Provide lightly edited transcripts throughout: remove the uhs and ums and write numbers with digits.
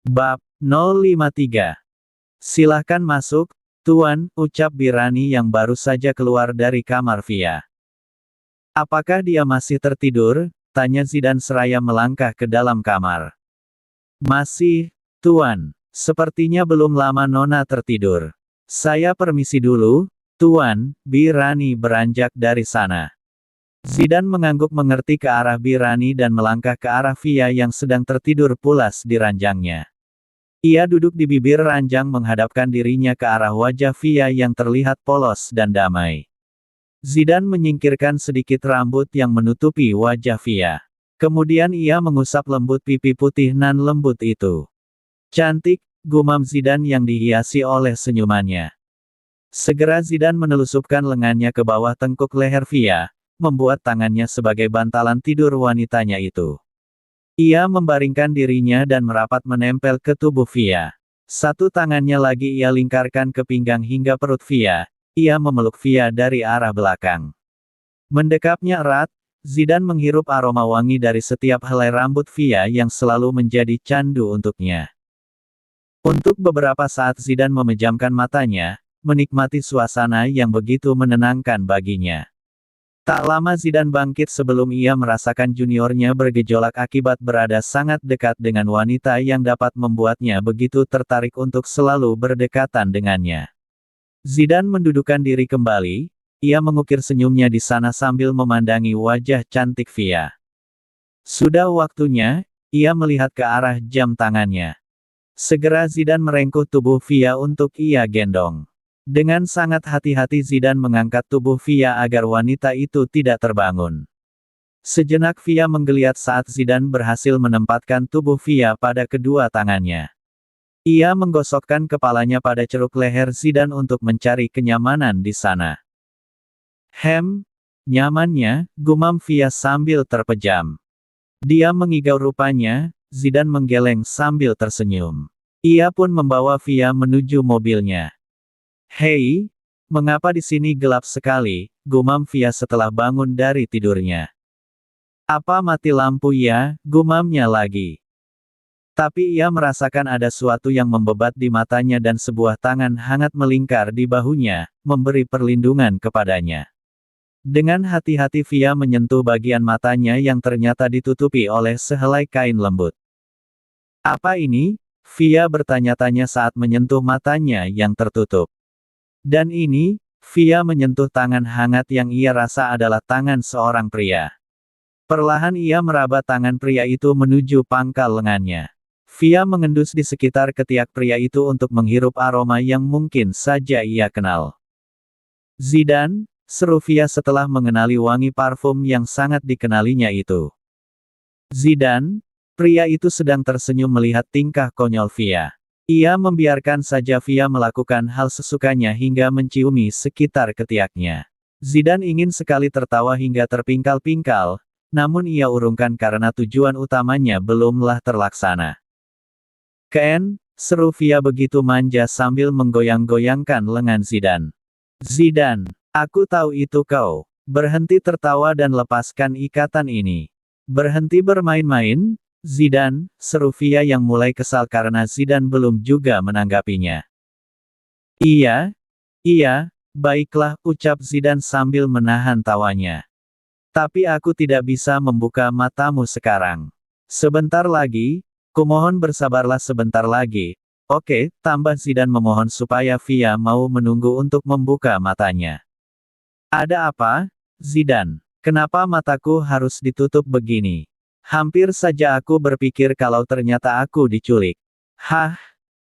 Bab 053. Silahkan masuk, Tuan, ucap Birani yang baru saja keluar dari kamar Via. Apakah dia masih tertidur? Tanya Zidan seraya melangkah ke dalam kamar. Masih, Tuan. Sepertinya belum lama Nona tertidur. Saya permisi dulu, Tuan. Birani beranjak dari sana. Zidan mengangguk mengerti ke arah Birani dan melangkah ke arah Via yang sedang tertidur pulas di ranjangnya. Ia duduk di bibir ranjang menghadapkan dirinya ke arah wajah Via yang terlihat polos dan damai. Zidan menyingkirkan sedikit rambut yang menutupi wajah Via. Kemudian ia mengusap lembut pipi putih nan lembut itu. Cantik, gumam Zidan yang dihiasi oleh senyumannya. Segera Zidan menelusupkan lengannya ke bawah tengkuk leher Via, membuat tangannya sebagai bantalan tidur wanitanya itu. Ia membaringkan dirinya dan merapat menempel ke tubuh Via. Satu tangannya lagi ia lingkarkan ke pinggang hingga perut Via. Ia memeluk Via dari arah belakang. Mendekapnya erat, Zidan menghirup aroma wangi dari setiap helai rambut Via yang selalu menjadi candu untuknya. Untuk beberapa saat Zidan memejamkan matanya, menikmati suasana yang begitu menenangkan baginya. Tak lama Zidan bangkit sebelum ia merasakan juniornya bergejolak akibat berada sangat dekat dengan wanita yang dapat membuatnya begitu tertarik untuk selalu berdekatan dengannya. Zidan mendudukkan diri kembali, ia mengukir senyumnya di sana sambil memandangi wajah cantik Via. Sudah waktunya, ia melihat ke arah jam tangannya. Segera Zidan merengkuh tubuh Via untuk ia gendong. Dengan sangat hati-hati Zidan mengangkat tubuh Via agar wanita itu tidak terbangun. Sejenak Via menggeliat saat Zidan berhasil menempatkan tubuh Via pada kedua tangannya. Ia menggosokkan kepalanya pada ceruk leher Zidan untuk mencari kenyamanan di sana. Nyamannya, gumam Via sambil terpejam. Dia mengigau rupanya, Zidan menggeleng sambil tersenyum. Ia pun membawa Via menuju mobilnya. Hei, mengapa di sini gelap sekali, gumam Via setelah bangun dari tidurnya. Apa mati lampu ya, gumamnya lagi. Tapi ia merasakan ada sesuatu yang membebat di matanya dan sebuah tangan hangat melingkar di bahunya, memberi perlindungan kepadanya. Dengan hati-hati Via menyentuh bagian matanya yang ternyata ditutupi oleh sehelai kain lembut. Apa ini? Via bertanya-tanya saat menyentuh matanya yang tertutup. Dan ini, Via menyentuh tangan hangat yang ia rasa adalah tangan seorang pria. Perlahan ia meraba tangan pria itu menuju pangkal lengannya. Via mengendus di sekitar ketiak pria itu untuk menghirup aroma yang mungkin saja ia kenal. Zidan, seru Via setelah mengenali wangi parfum yang sangat dikenalinya itu. Zidan, pria itu sedang tersenyum melihat tingkah konyol Via. Ia membiarkan saja Via melakukan hal sesukanya hingga menciumi sekitar ketiaknya. Zidan ingin sekali tertawa hingga terpingkal-pingkal, namun ia urungkan karena tujuan utamanya belumlah terlaksana. Ken, seru Via begitu manja sambil menggoyang-goyangkan lengan Zidan. Zidan, aku tahu itu kau. Berhenti tertawa dan lepaskan ikatan ini. Berhenti bermain-main, Zidan, seru Via yang mulai kesal karena Zidan belum juga menanggapinya. Iya, baiklah, ucap Zidan sambil menahan tawanya. Tapi aku tidak bisa membuka matamu sekarang. Sebentar lagi, kumohon bersabarlah sebentar lagi. Oke, tambah Zidan memohon supaya Via mau menunggu untuk membuka matanya. Ada apa, Zidan? Kenapa mataku harus ditutup begini? Hampir saja aku berpikir kalau ternyata aku diculik. Hah,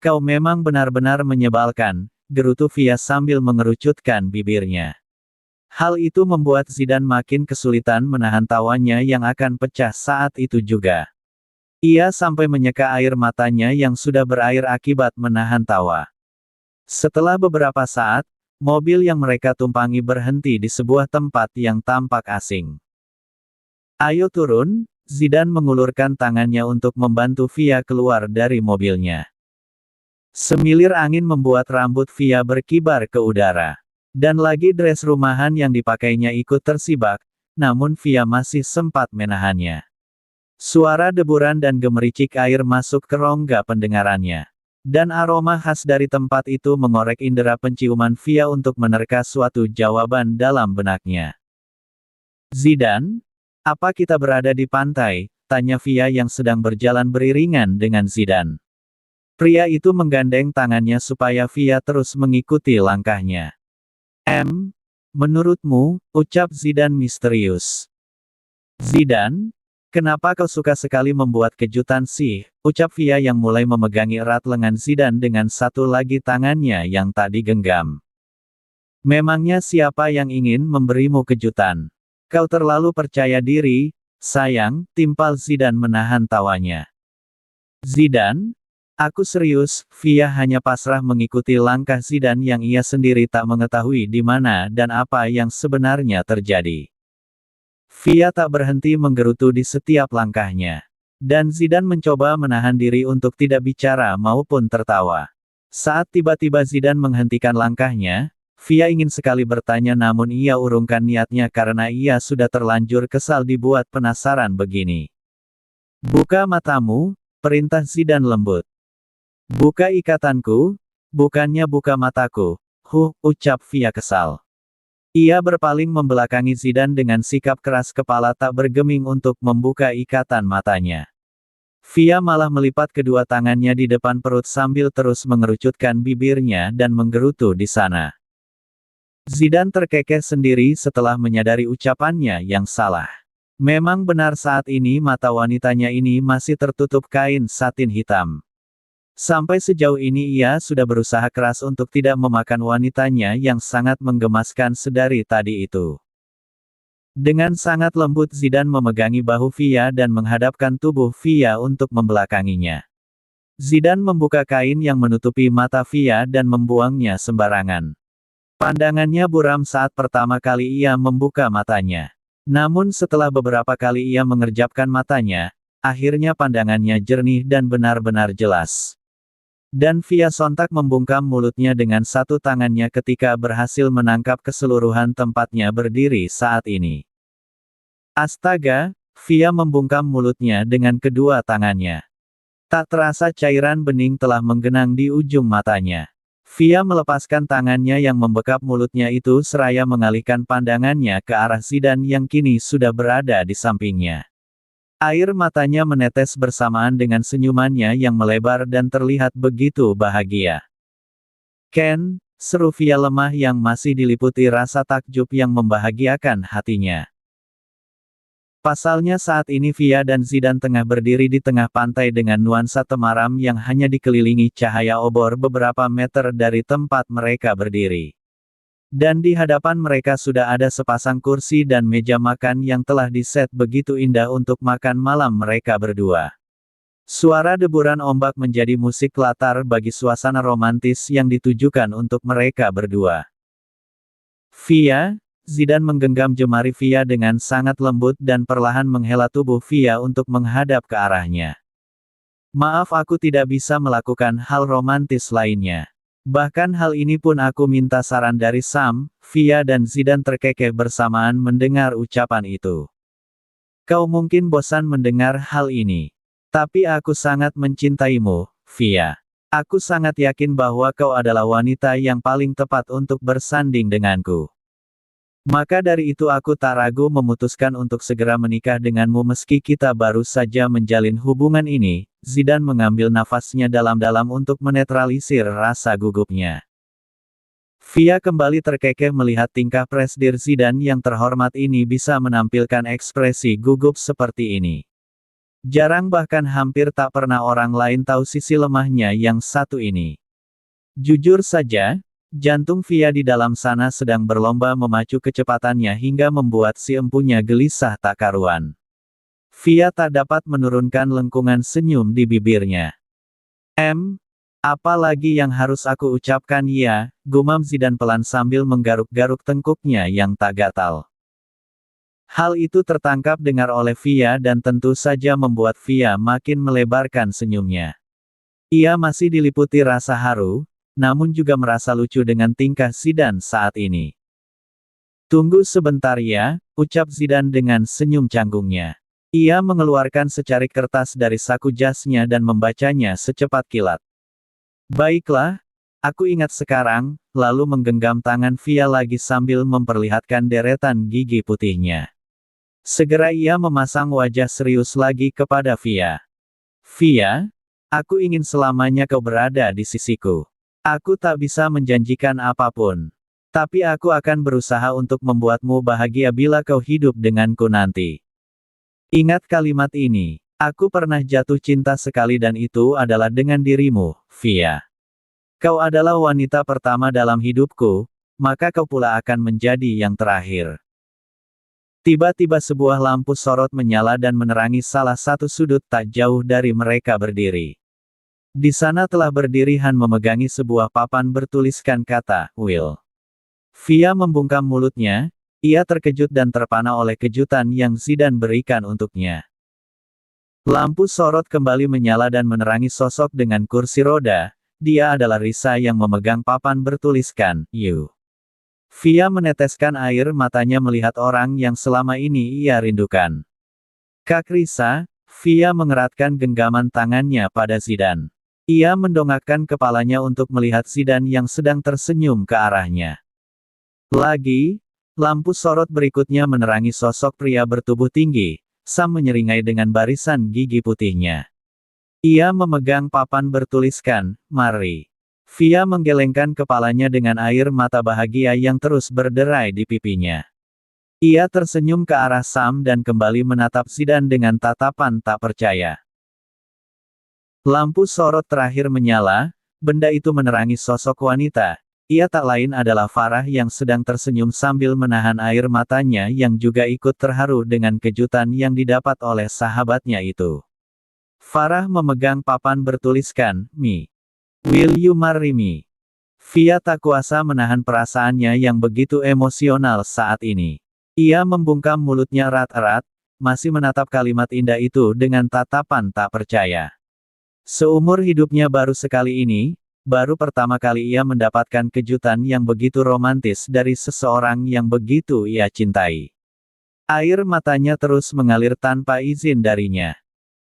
kau memang benar-benar menyebalkan, gerutu Via sambil mengerucutkan bibirnya. Hal itu membuat Zidan makin kesulitan menahan tawanya yang akan pecah saat itu juga. Ia sampai menyeka air matanya yang sudah berair akibat menahan tawa. Setelah beberapa saat, mobil yang mereka tumpangi berhenti di sebuah tempat yang tampak asing. Ayo turun, Zidan mengulurkan tangannya untuk membantu Via keluar dari mobilnya. Semilir angin membuat rambut Via berkibar ke udara. Dan lagi dress rumahan yang dipakainya ikut tersibak, namun Via masih sempat menahannya. Suara deburan dan gemericik air masuk ke rongga pendengarannya. Dan aroma khas dari tempat itu mengorek indera penciuman Via untuk menerka suatu jawaban dalam benaknya. Zidane? Apa kita berada di pantai? Tanya Via yang sedang berjalan beriringan dengan Zidane. Pria itu menggandeng tangannya supaya Via terus mengikuti langkahnya. Menurutmu, ucap Zidane misterius. Zidane? Kenapa kau suka sekali membuat kejutan sih? Ucap Via yang mulai memegangi erat lengan Zidane dengan satu lagi tangannya yang tak digenggam. Memangnya siapa yang ingin memberimu kejutan? Kau terlalu percaya diri, sayang, timpal Zidane menahan tawanya. Zidane? Aku serius, Via hanya pasrah mengikuti langkah Zidane yang ia sendiri tak mengetahui di mana dan apa yang sebenarnya terjadi. Via tak berhenti menggerutu di setiap langkahnya. Dan Zidane mencoba menahan diri untuk tidak bicara maupun tertawa. Saat tiba-tiba Zidane menghentikan langkahnya, Via ingin sekali bertanya namun ia urungkan niatnya karena ia sudah terlanjur kesal dibuat penasaran begini. Buka matamu, perintah Zidane lembut. Buka ikatanku, bukannya buka mataku, ucap Via kesal. Ia berpaling membelakangi Zidane dengan sikap keras kepala tak bergeming untuk membuka ikatan matanya. Via malah melipat kedua tangannya di depan perut sambil terus mengerucutkan bibirnya dan menggerutu di sana. Zidane terkekeh sendiri setelah menyadari ucapannya yang salah. Memang benar saat ini mata wanitanya ini masih tertutup kain satin hitam. Sampai sejauh ini ia sudah berusaha keras untuk tidak memakan wanitanya yang sangat menggemaskan sedari tadi itu. Dengan sangat lembut Zidane memegangi bahu Via dan menghadapkan tubuh Via untuk membelakanginya. Zidane membuka kain yang menutupi mata Via dan membuangnya sembarangan. Pandangannya buram saat pertama kali ia membuka matanya. Namun setelah beberapa kali ia mengerjapkan matanya, akhirnya pandangannya jernih dan benar-benar jelas. Dan Via sontak membungkam mulutnya dengan satu tangannya ketika berhasil menangkap keseluruhan tempatnya berdiri saat ini. Astaga, Via membungkam mulutnya dengan kedua tangannya. Tak terasa cairan bening telah menggenang di ujung matanya. Via melepaskan tangannya yang membekap mulutnya itu seraya mengalihkan pandangannya ke arah Zidane yang kini sudah berada di sampingnya. Air matanya menetes bersamaan dengan senyumannya yang melebar dan terlihat begitu bahagia. Ken, seru Via lemah yang masih diliputi rasa takjub yang membahagiakan hatinya. Pasalnya saat ini Via dan Zidane tengah berdiri di tengah pantai dengan nuansa temaram yang hanya dikelilingi cahaya obor beberapa meter dari tempat mereka berdiri. Dan di hadapan mereka sudah ada sepasang kursi dan meja makan yang telah diset begitu indah untuk makan malam mereka berdua. Suara deburan ombak menjadi musik latar bagi suasana romantis yang ditujukan untuk mereka berdua. Via, Zidane menggenggam jemari Via dengan sangat lembut dan perlahan menghela tubuh Via untuk menghadap ke arahnya. Maaf aku tidak bisa melakukan hal romantis lainnya. Bahkan hal ini pun aku minta saran dari Sam. Via dan Zidane terkekeh bersamaan mendengar ucapan itu. Kau mungkin bosan mendengar hal ini. Tapi aku sangat mencintaimu, Via. Aku sangat yakin bahwa kau adalah wanita yang paling tepat untuk bersanding denganku. Maka dari itu aku tak ragu memutuskan untuk segera menikah denganmu meski kita baru saja menjalin hubungan ini. Zidane mengambil nafasnya dalam-dalam untuk menetralisir rasa gugupnya. Via kembali terkekeh melihat tingkah Presdir Zidane yang terhormat ini bisa menampilkan ekspresi gugup seperti ini. Jarang bahkan hampir tak pernah orang lain tahu sisi lemahnya yang satu ini. Jujur saja, jantung Via di dalam sana sedang berlomba memacu kecepatannya hingga membuat si empunya gelisah tak karuan. Via tak dapat menurunkan lengkungan senyum di bibirnya. Apa lagi yang harus aku ucapkan ya, gumam Zidane pelan sambil menggaruk-garuk tengkuknya yang tak gatal. Hal itu tertangkap dengar oleh Via dan tentu saja membuat Via makin melebarkan senyumnya. Ia masih diliputi rasa haru, namun juga merasa lucu dengan tingkah Zidane saat ini. Tunggu sebentar ya, ucap Zidane dengan senyum canggungnya. Ia mengeluarkan secarik kertas dari saku jasnya dan membacanya secepat kilat. Baiklah, aku ingat sekarang, lalu menggenggam tangan Via lagi sambil memperlihatkan deretan gigi putihnya. Segera ia memasang wajah serius lagi kepada Via. Via, aku ingin selamanya kau berada di sisiku. Aku tak bisa menjanjikan apapun. Tapi aku akan berusaha untuk membuatmu bahagia bila kau hidup denganku nanti. Ingat kalimat ini. Aku pernah jatuh cinta sekali dan itu adalah dengan dirimu, Via. Kau adalah wanita pertama dalam hidupku, maka kau pula akan menjadi yang terakhir. Tiba-tiba sebuah lampu sorot menyala dan menerangi salah satu sudut tak jauh dari mereka berdiri. Di sana telah berdiri Han memegangi sebuah papan bertuliskan kata, Will. Via membungkam mulutnya, ia terkejut dan terpana oleh kejutan yang Zidane berikan untuknya. Lampu sorot kembali menyala dan menerangi sosok dengan kursi roda, dia adalah Risa yang memegang papan bertuliskan, You. Via meneteskan air matanya melihat orang yang selama ini ia rindukan. Kak Risa, Via mengeratkan genggaman tangannya pada Zidane. Ia mendongakkan kepalanya untuk melihat Zidane yang sedang tersenyum ke arahnya. Lagi, lampu sorot berikutnya menerangi sosok pria bertubuh tinggi, Sam menyeringai dengan barisan gigi putihnya. Ia memegang papan bertuliskan, Mari. Via menggelengkan kepalanya dengan air mata bahagia yang terus berderai di pipinya. Ia tersenyum ke arah Sam dan kembali menatap Zidane dengan tatapan tak percaya. Lampu sorot terakhir menyala, benda itu menerangi sosok wanita. Ia tak lain adalah Farah yang sedang tersenyum sambil menahan air matanya yang juga ikut terharu dengan kejutan yang didapat oleh sahabatnya itu. Farah memegang papan bertuliskan, Me. Will you marry me? Via tak kuasa menahan perasaannya yang begitu emosional saat ini. Ia membungkam mulutnya erat-erat, masih menatap kalimat indah itu dengan tatapan tak percaya. Seumur hidupnya baru sekali ini, baru pertama kali ia mendapatkan kejutan yang begitu romantis dari seseorang yang begitu ia cintai. Air matanya terus mengalir tanpa izin darinya.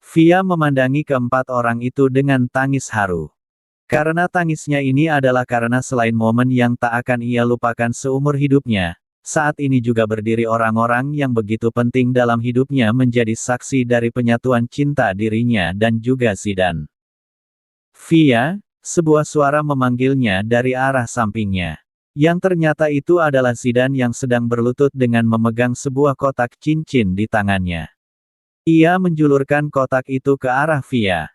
Via memandangi keempat orang itu dengan tangis haru. Karena tangisnya ini adalah karena selain momen yang tak akan ia lupakan seumur hidupnya, saat ini juga berdiri orang-orang yang begitu penting dalam hidupnya menjadi saksi dari penyatuan cinta dirinya dan juga Zidane. Via, sebuah suara memanggilnya dari arah sampingnya. Yang ternyata itu adalah Zidane yang sedang berlutut dengan memegang sebuah kotak cincin di tangannya. Ia menjulurkan kotak itu ke arah Via.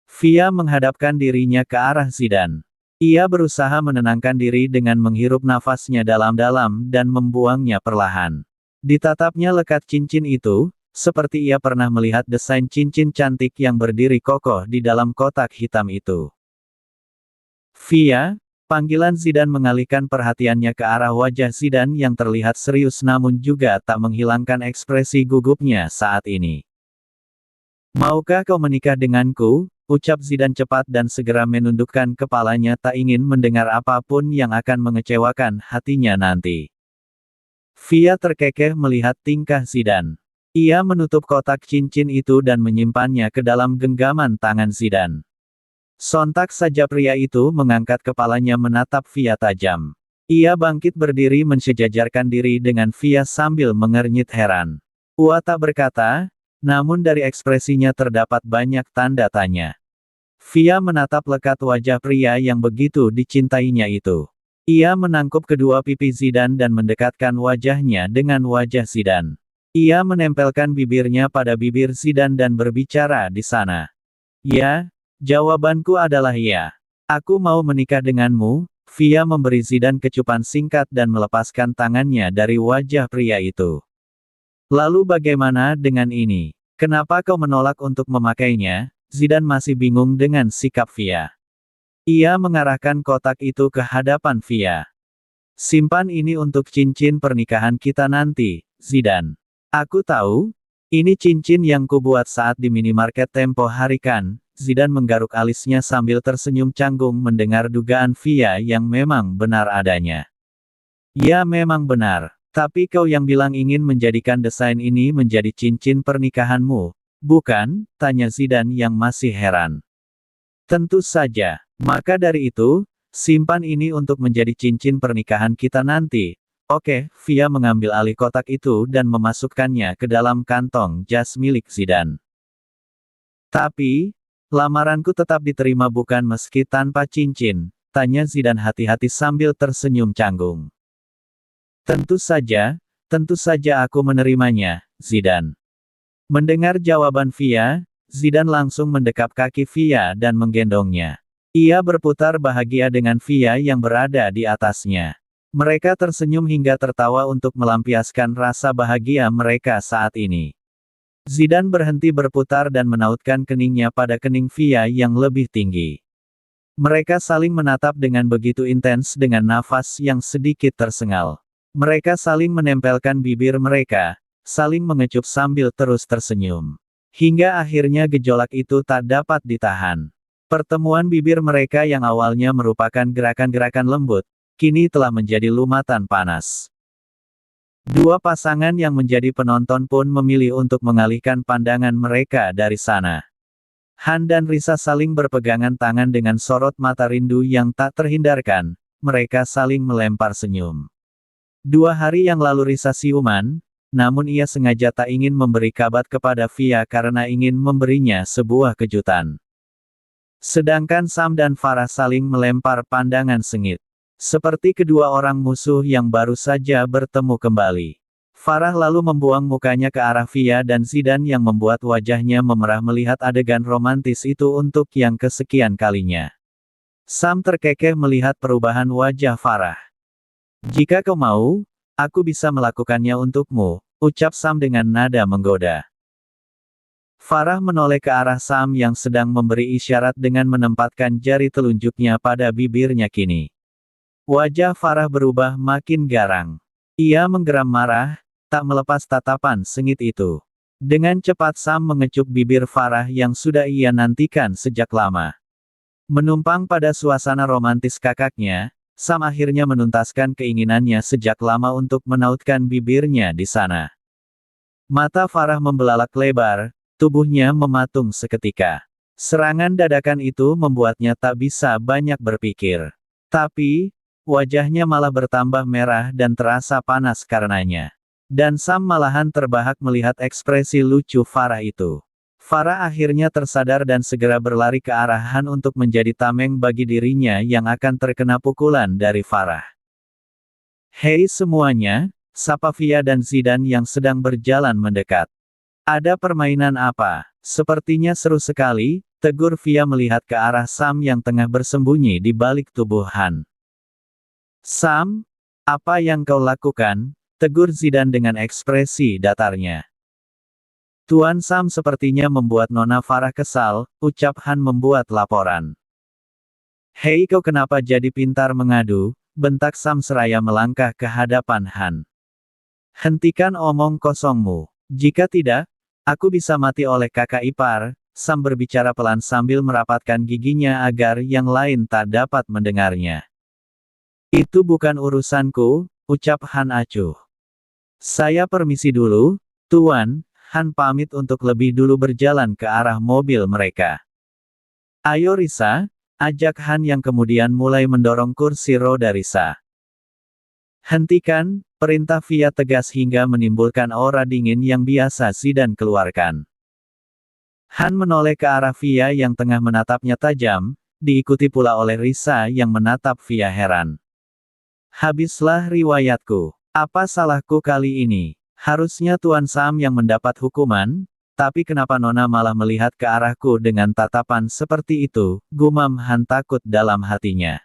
Via menghadapkan dirinya ke arah Zidane. Ia berusaha menenangkan diri dengan menghirup nafasnya dalam-dalam dan membuangnya perlahan. Ditatapnya lekat cincin itu, seperti ia pernah melihat desain cincin cantik yang berdiri kokoh di dalam kotak hitam itu. Via, panggilan Zidane mengalihkan perhatiannya ke arah wajah Zidane yang terlihat serius namun juga tak menghilangkan ekspresi gugupnya saat ini. Maukah kau menikah denganku? Ucap Zidane cepat dan segera menundukkan kepalanya tak ingin mendengar apapun yang akan mengecewakan hatinya nanti. Via terkekeh melihat tingkah Zidane. Ia menutup kotak cincin itu dan menyimpannya ke dalam genggaman tangan Zidane. Sontak saja pria itu mengangkat kepalanya menatap Via tajam. Ia bangkit berdiri mensejajarkan diri dengan Via sambil mengernyit heran. Ua tak berkata, namun dari ekspresinya terdapat banyak tanda tanya. Via menatap lekat wajah pria yang begitu dicintainya itu. Ia menangkup kedua pipi Zidane dan mendekatkan wajahnya dengan wajah Zidane. Ia menempelkan bibirnya pada bibir Zidane dan berbicara di sana. Ya, jawabanku adalah ya. Aku mau menikah denganmu. Via memberi Zidane kecupan singkat dan melepaskan tangannya dari wajah pria itu. Lalu bagaimana dengan ini? Kenapa kau menolak untuk memakainya? Zidane masih bingung dengan sikap Via. Ia mengarahkan kotak itu ke hadapan Via. Simpan ini untuk cincin pernikahan kita nanti, Zidane. Aku tahu, ini cincin yang kubuat saat di minimarket tempo hari kan? Zidane menggaruk alisnya sambil tersenyum canggung mendengar dugaan Via yang memang benar adanya. Ya memang benar. Tapi kau yang bilang ingin menjadikan desain ini menjadi cincin pernikahanmu, bukan? Tanya Zidan yang masih heran. Tentu saja. Maka dari itu, simpan ini untuk menjadi cincin pernikahan kita nanti. Oke, Via mengambil alih kotak itu dan memasukkannya ke dalam kantong jas milik Zidan. Tapi, lamaranku tetap diterima bukan meski tanpa cincin? Tanya Zidan hati-hati sambil tersenyum canggung. Tentu saja aku menerimanya, Zidan. Mendengar jawaban Via, Zidan langsung mendekap kaki Via dan menggendongnya. Ia berputar bahagia dengan Via yang berada di atasnya. Mereka tersenyum hingga tertawa untuk melampiaskan rasa bahagia mereka saat ini. Zidan berhenti berputar dan menautkan keningnya pada kening Via yang lebih tinggi. Mereka saling menatap dengan begitu intens dengan nafas yang sedikit tersengal. Mereka saling menempelkan bibir mereka, saling mengecup sambil terus tersenyum. Hingga akhirnya gejolak itu tak dapat ditahan. Pertemuan bibir mereka yang awalnya merupakan gerakan-gerakan lembut, kini telah menjadi lumatan panas. Dua pasangan yang menjadi penonton pun memilih untuk mengalihkan pandangan mereka dari sana. Han dan Risa saling berpegangan tangan dengan sorot mata rindu yang tak terhindarkan, mereka saling melempar senyum. 2 hari yang lalu Risa siuman, namun ia sengaja tak ingin memberi kabar kepada Via karena ingin memberinya sebuah kejutan. Sedangkan Sam dan Farah saling melempar pandangan sengit. Seperti kedua orang musuh yang baru saja bertemu kembali. Farah lalu membuang mukanya ke arah Via dan Zidan yang membuat wajahnya memerah melihat adegan romantis itu untuk yang kesekian kalinya. Sam terkekeh melihat perubahan wajah Farah. Jika kau mau, aku bisa melakukannya untukmu, ucap Sam dengan nada menggoda. Farah menoleh ke arah Sam yang sedang memberi isyarat dengan menempatkan jari telunjuknya pada bibirnya kini. Wajah Farah berubah makin garang. Ia menggeram marah, tak melepas tatapan sengit itu. Dengan cepat Sam mengecup bibir Farah yang sudah ia nantikan sejak lama. Menumpang pada suasana romantis kakaknya, Sam akhirnya menuntaskan keinginannya sejak lama untuk menautkan bibirnya di sana. Mata Farah membelalak lebar, tubuhnya mematung seketika. Serangan dadakan itu membuatnya tak bisa banyak berpikir. Tapi, wajahnya malah bertambah merah dan terasa panas karenanya. Dan Sam malahan terbahak melihat ekspresi lucu Farah itu. Farah akhirnya tersadar dan segera berlari ke arah Han untuk menjadi tameng bagi dirinya yang akan terkena pukulan dari Farah. Hei semuanya, sapa Via dan Zidan yang sedang berjalan mendekat. Ada permainan apa? Sepertinya seru sekali, tegur Via melihat ke arah Sam yang tengah bersembunyi di balik tubuh Han. Sam, apa yang kau lakukan? Tegur Zidan dengan ekspresi datarnya. Tuan Sam sepertinya membuat Nona Farah kesal, ucap Han membuat laporan. Hei kau kenapa jadi pintar mengadu? Bentak Sam seraya melangkah ke hadapan Han. Hentikan omong kosongmu. Jika tidak, aku bisa mati oleh kakak ipar, Sam berbicara pelan sambil merapatkan giginya agar yang lain tak dapat mendengarnya. Itu bukan urusanku, ucap Han acuh. Saya permisi dulu, Tuan. Han pamit untuk lebih dulu berjalan ke arah mobil mereka. Ayo Risa, ajak Han yang kemudian mulai mendorong kursi roda Risa. Hentikan, perintah Via tegas hingga menimbulkan aura dingin yang biasa Zidan keluarkan. Han menoleh ke arah Via yang tengah menatapnya tajam, diikuti pula oleh Risa yang menatap Via heran. Habislah riwayatku. Apa salahku kali ini? Harusnya Tuan Sam yang mendapat hukuman, tapi kenapa Nona malah melihat ke arahku dengan tatapan seperti itu, gumam Han takut dalam hatinya.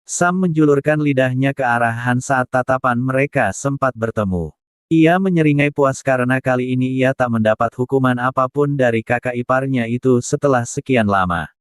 Sam menjulurkan lidahnya ke arah Han saat tatapan mereka sempat bertemu. Ia menyeringai puas karena kali ini ia tak mendapat hukuman apapun dari kakak iparnya itu setelah sekian lama.